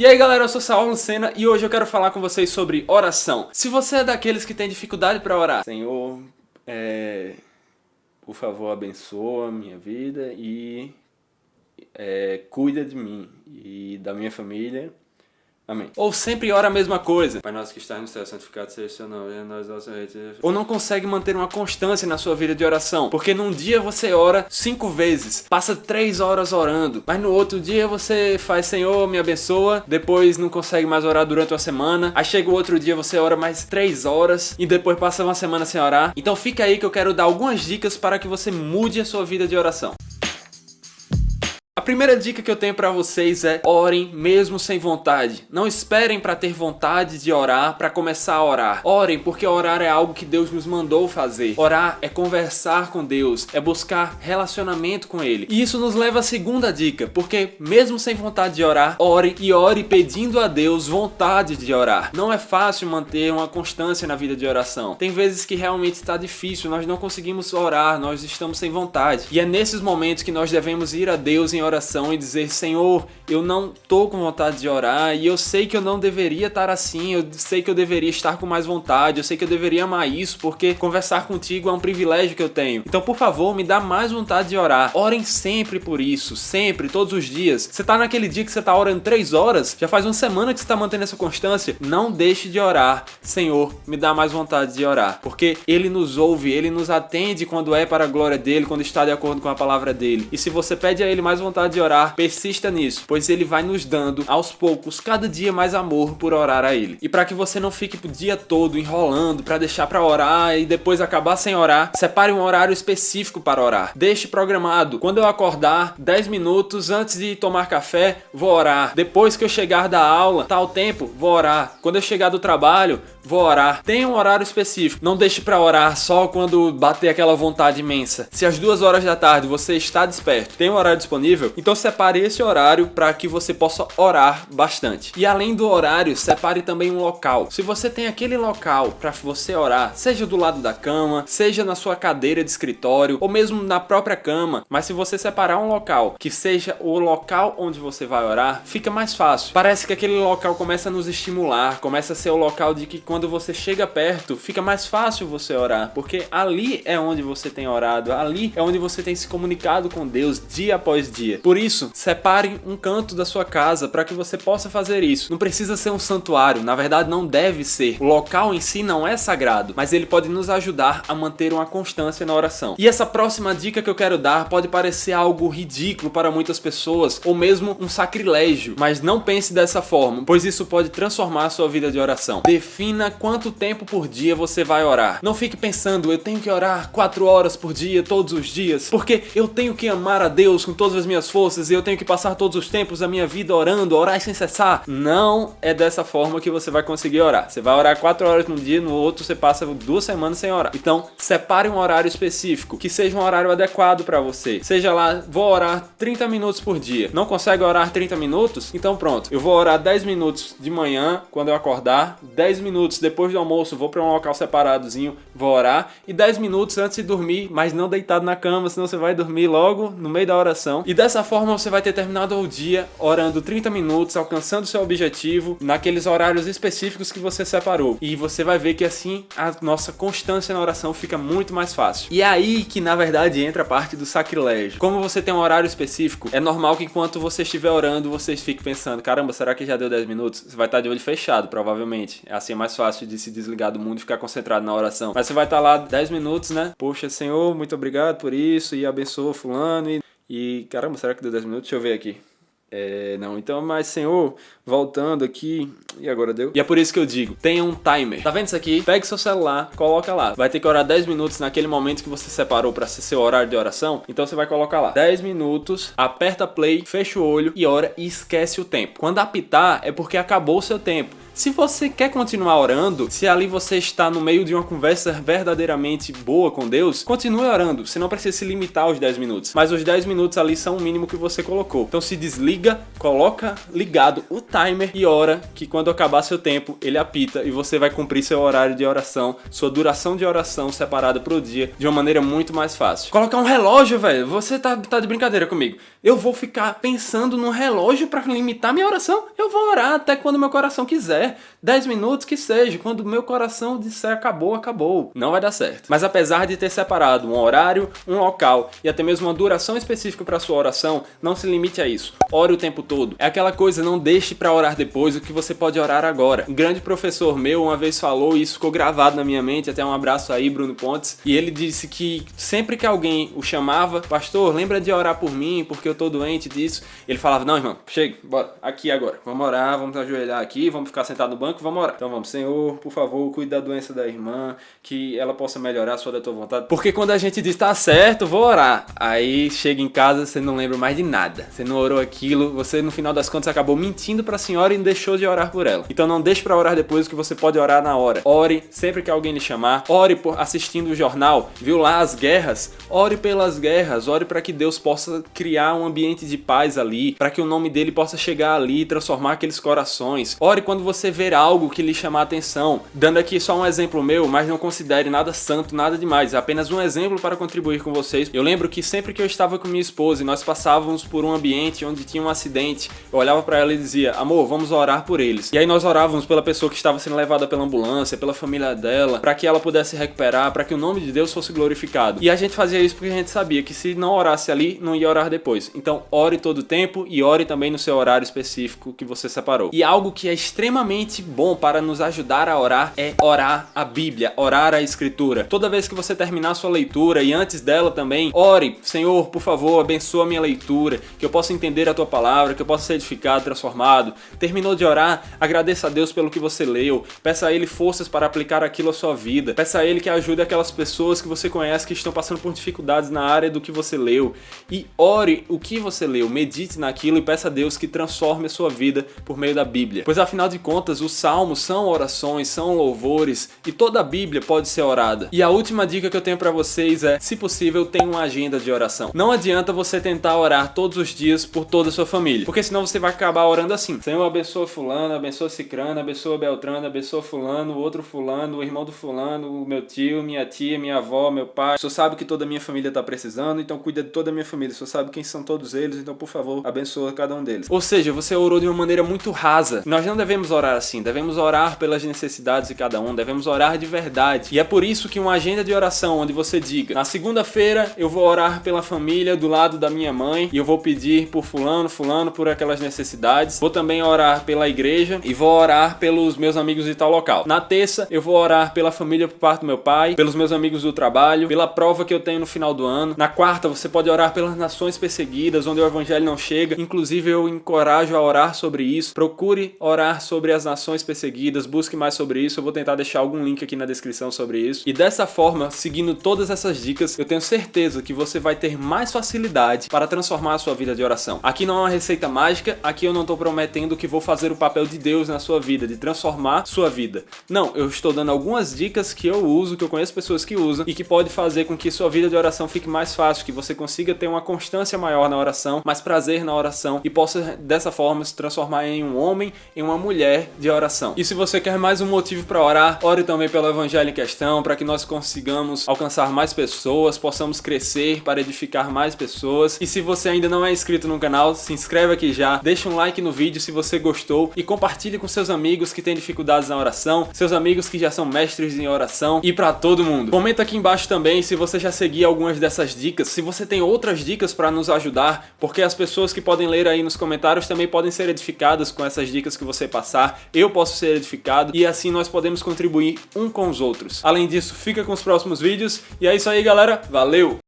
E aí galera, eu sou Saul Lucena e hoje eu quero falar com vocês sobre oração. Se você é daqueles que tem dificuldade para orar, Senhor, por favor abençoa a minha vida e cuida de mim e da minha família. Amém. Ou sempre ora a mesma coisa. Pai nosso que estás no céu, santificado seja o seu nome. Ou não consegue manter uma constância na sua vida de oração. Porque num dia você ora 5 vezes, passa 3 horas orando. Mas no outro dia você faz Senhor, me abençoa. Depois não consegue mais orar durante uma semana. Aí chega o outro dia você ora mais 3 horas. E depois passa uma semana sem orar. Então fica aí que eu quero dar algumas dicas para que você mude a sua vida de oração. A primeira dica que eu tenho pra vocês é: orem mesmo sem vontade. Não esperem pra ter vontade de orar pra começar a orar. Orem porque orar é algo que Deus nos mandou fazer. Orar é conversar com Deus, é buscar relacionamento com Ele. E isso nos leva à segunda dica, porque mesmo sem vontade de orar, ore e ore pedindo a Deus vontade de orar. Não é fácil manter uma constância na vida de oração. Tem vezes que realmente está difícil, nós não conseguimos orar, nós estamos sem vontade. E é nesses momentos que nós devemos ir a Deus em oração e dizer: Senhor, eu não tô com vontade de orar e eu sei que eu não deveria estar assim, eu sei que eu deveria estar com mais vontade, eu sei que eu deveria amar isso porque conversar contigo é um privilégio que eu tenho. Então, por favor, me dá mais vontade de orar. Orem sempre por isso, sempre, todos os dias. Você tá naquele dia que você tá orando 3 horas, já faz uma semana que você tá mantendo essa constância, não deixe de orar. Senhor, me dá mais vontade de orar, porque Ele nos ouve, Ele nos atende quando é para a glória dEle, quando está de acordo com a palavra dEle. E se você pede a Ele mais vontade de orar, persista nisso, pois Ele vai nos dando aos poucos cada dia mais amor por orar a Ele. E para que você não fique o dia todo enrolando para deixar para orar e depois acabar sem orar, separe um horário específico para orar. Deixe programado: quando eu acordar, 10 minutos antes de tomar café, vou orar. Depois que eu chegar da aula, tal tempo, vou orar. Quando eu chegar do trabalho, vou orar. Tenha um horário específico. Não deixe para orar só quando bater aquela vontade imensa. Se às 2 horas da tarde você está desperto, tem um horário disponível, então separe esse horário para que você possa orar bastante. E além do horário, separe também um local. Se você tem aquele local para você orar, seja do lado da cama, seja na sua cadeira de escritório ou mesmo na própria cama, mas se você separar um local que seja o local onde você vai orar, fica mais fácil. Parece que aquele local começa a nos estimular, começa a ser o local de que quando você chega perto, fica mais fácil você orar, porque ali é onde você tem orado, ali é onde você tem se comunicado com Deus dia após dia. Por isso, separe um canto da sua casa para que você possa fazer isso. Não precisa ser um santuário, na verdade não deve ser. O local em si não é sagrado, mas ele pode nos ajudar a manter uma constância na oração. E essa próxima dica que eu quero dar pode parecer algo ridículo para muitas pessoas, ou mesmo um sacrilégio, mas não pense dessa forma, pois isso pode transformar a sua vida de oração. Defina quanto tempo por dia você vai orar. Não fique pensando: eu tenho que orar 4 horas por dia, todos os dias, porque eu tenho que amar a Deus com todas as minhas forças e eu tenho que passar todos os tempos da minha vida orando, orar sem cessar. Não é dessa forma que você vai conseguir orar. Você vai orar 4 horas num dia, no outro você passa 2 semanas sem orar. Então, separe um horário específico, que seja um horário adequado para você. Seja lá: vou orar 30 minutos por dia. Não consegue orar 30 minutos? Então pronto, eu vou orar 10 minutos de manhã, quando eu acordar, 10 minutos depois do almoço, vou para um local separadozinho, vou orar, e 10 minutos antes de dormir, mas não deitado na cama, senão você vai dormir logo no meio da oração. E dessa forma você vai ter terminado o dia orando 30 minutos, alcançando seu objetivo naqueles horários específicos que você separou. E você vai ver que assim a nossa constância na oração fica muito mais fácil. E é aí que na verdade entra a parte do sacrilégio. Como você tem um horário específico, é normal que enquanto você estiver orando, você fique pensando: caramba, será que já deu 10 minutos? Você vai estar de olho fechado, provavelmente. Assim é mais fácil de se desligar do mundo e ficar concentrado na oração. Mas você vai estar lá 10 minutos, né? Poxa, Senhor, muito obrigado por isso e abençoa fulano e caramba, será que deu 10 minutos? Deixa eu ver aqui. Não, então, mas Senhor, voltando aqui, e agora deu? E é por isso que eu digo: tenha um timer. Tá vendo isso aqui? Pegue seu celular, coloca lá. Vai ter que orar 10 minutos naquele momento que você separou para ser seu horário de oração. Então você vai colocar lá 10 minutos, aperta play, fecha o olho e ora e esquece o tempo. Quando apitar é porque acabou o seu tempo. Se você quer continuar orando, se ali você está no meio de uma conversa verdadeiramente boa com Deus, continue orando. Você não precisa se limitar aos 10 minutos. Mas os 10 minutos ali são o mínimo que você colocou. Então se desliga, coloca ligado o timer e ora, que quando acabar seu tempo, ele apita e você vai cumprir seu horário de oração, sua duração de oração separada pro dia, de uma maneira muito mais fácil. Colocar um relógio, velho. Você tá de brincadeira comigo. Eu vou ficar pensando no relógio pra limitar minha oração? Eu vou orar até quando meu coração quiser. 10 minutos que seja. Quando meu coração disser acabou, acabou. Não vai dar certo. Mas apesar de ter separado um horário, um local e até mesmo uma duração específica para sua oração, não se limite a isso. Ore o tempo todo. É aquela coisa, não deixe para orar depois o que você pode orar agora. Um grande professor meu uma vez falou, e isso ficou gravado na minha mente, até um abraço aí, Bruno Pontes, e ele disse que sempre que alguém o chamava, pastor, lembra de orar por mim, porque eu tô doente disso, ele falava, não, irmão, chega, bora, aqui agora, vamos orar, vamos ajoelhar aqui, vamos ficar sentado no banco, vamos orar. Então vamos, Senhor, por favor, cuide da doença da irmã, que ela possa melhorar, só da tua vontade. Porque quando a gente diz, tá certo, vou orar, aí chega em casa, você não lembra mais de nada, você não orou aquilo, você no final das contas acabou mentindo pra senhora e deixou de orar por ela. Então não deixe pra orar depois o que você pode orar na hora. Ore sempre que alguém lhe chamar, ore por assistindo o jornal, viu lá as guerras, ore pelas guerras, ore para que Deus possa criar um ambiente de paz ali, para que o nome dele possa chegar ali e transformar aqueles corações. Ore quando você ver algo que lhe chamar a atenção. Dando aqui só um exemplo meu, mas não considere nada santo, nada demais, é apenas um exemplo para contribuir com vocês. Eu lembro que sempre que eu estava com minha esposa e nós passávamos por um ambiente onde tinha um acidente, eu olhava para ela e dizia, amor, vamos orar por eles. E aí nós orávamos pela pessoa que estava sendo levada pela ambulância, pela família dela, para que ela pudesse recuperar, para que o nome de Deus fosse glorificado. E a gente fazia isso porque a gente sabia que se não orasse ali, não ia orar depois. Então ore todo o tempo e ore também no seu horário específico que você separou. E algo que é extremamente bom para nos ajudar a orar é orar a Bíblia, orar a Escritura. Toda vez que você terminar a sua leitura e antes dela também, ore, Senhor, por favor, abençoa a minha leitura, que eu possa entender a tua palavra, que eu possa ser edificado, transformado. Terminou de orar, agradeça a Deus pelo que você leu, peça a Ele forças para aplicar aquilo à sua vida, peça a Ele que ajude aquelas pessoas que você conhece que estão passando por dificuldades na área do que você leu, e ore o que você leu, medite naquilo e peça a Deus que transforme a sua vida por meio da Bíblia, pois afinal de contas os salmos são orações, são louvores e toda a Bíblia pode ser orada. E a última dica que eu tenho para vocês é, se possível, tenha uma agenda de oração. Não adianta você tentar orar todos os dias por toda a sua família, porque senão você vai acabar orando assim, Senhor, abençoa fulano, abençoa cicrano, abençoa beltrano, abençoa fulano, o outro fulano, o irmão do fulano, o meu tio, minha tia, minha avó, meu pai. O Senhor sabe que toda a minha família está precisando, então cuida de toda a minha família. O Senhor sabe quem são todos eles, então por favor, abençoa cada um deles. Ou seja, você orou de uma maneira muito rasa. Nós não devemos orar assim, devemos orar pelas necessidades de cada um, devemos orar de verdade. E é por isso que uma agenda de oração onde você diga, na segunda-feira eu vou orar pela família do lado da minha mãe e eu vou pedir por fulano, por aquelas necessidades. Vou também orar pela igreja e vou orar pelos meus amigos de tal local. Na terça eu vou orar pela família por parte do meu pai, pelos meus amigos do trabalho, pela prova que eu tenho no final do ano. Na quarta você pode orar pelas nações perseguidas, onde o evangelho não chega. Inclusive eu encorajo a orar sobre isso. Procure orar sobre as nações perseguidas, busque mais sobre isso. Eu vou tentar deixar algum link aqui na descrição sobre isso. E dessa forma, seguindo todas essas dicas, eu tenho certeza que você vai ter mais facilidade para transformar a sua vida de oração. Aqui não é uma receita mágica, aqui eu não estou prometendo que vou fazer o papel de Deus na sua vida, de transformar sua vida. Não, eu estou dando algumas dicas que eu uso, que eu conheço pessoas que usam e que pode fazer com que sua vida de oração fique mais fácil, que você consiga ter uma constância maior na oração, mais prazer na oração e possa dessa forma se transformar em um homem, em uma mulher de oração. E se você quer mais um motivo para orar, ore também pelo evangelho em questão, para que nós consigamos alcançar mais pessoas, possamos crescer para edificar mais pessoas. E se você ainda não é inscrito no canal, se inscreve aqui já, deixa um like no vídeo se você gostou e compartilhe com seus amigos que têm dificuldades na oração, seus amigos que já são mestres em oração e para todo mundo. Comenta aqui embaixo também se você já seguiu algumas dessas dicas, se você tem outras dicas para nos ajudar, porque as pessoas que podem ler aí nos comentários também podem ser edificadas com essas dicas que você passar, eu posso ser edificado e assim nós podemos contribuir um com os outros. Além disso, fica com os próximos vídeos e é isso aí, galera, valeu!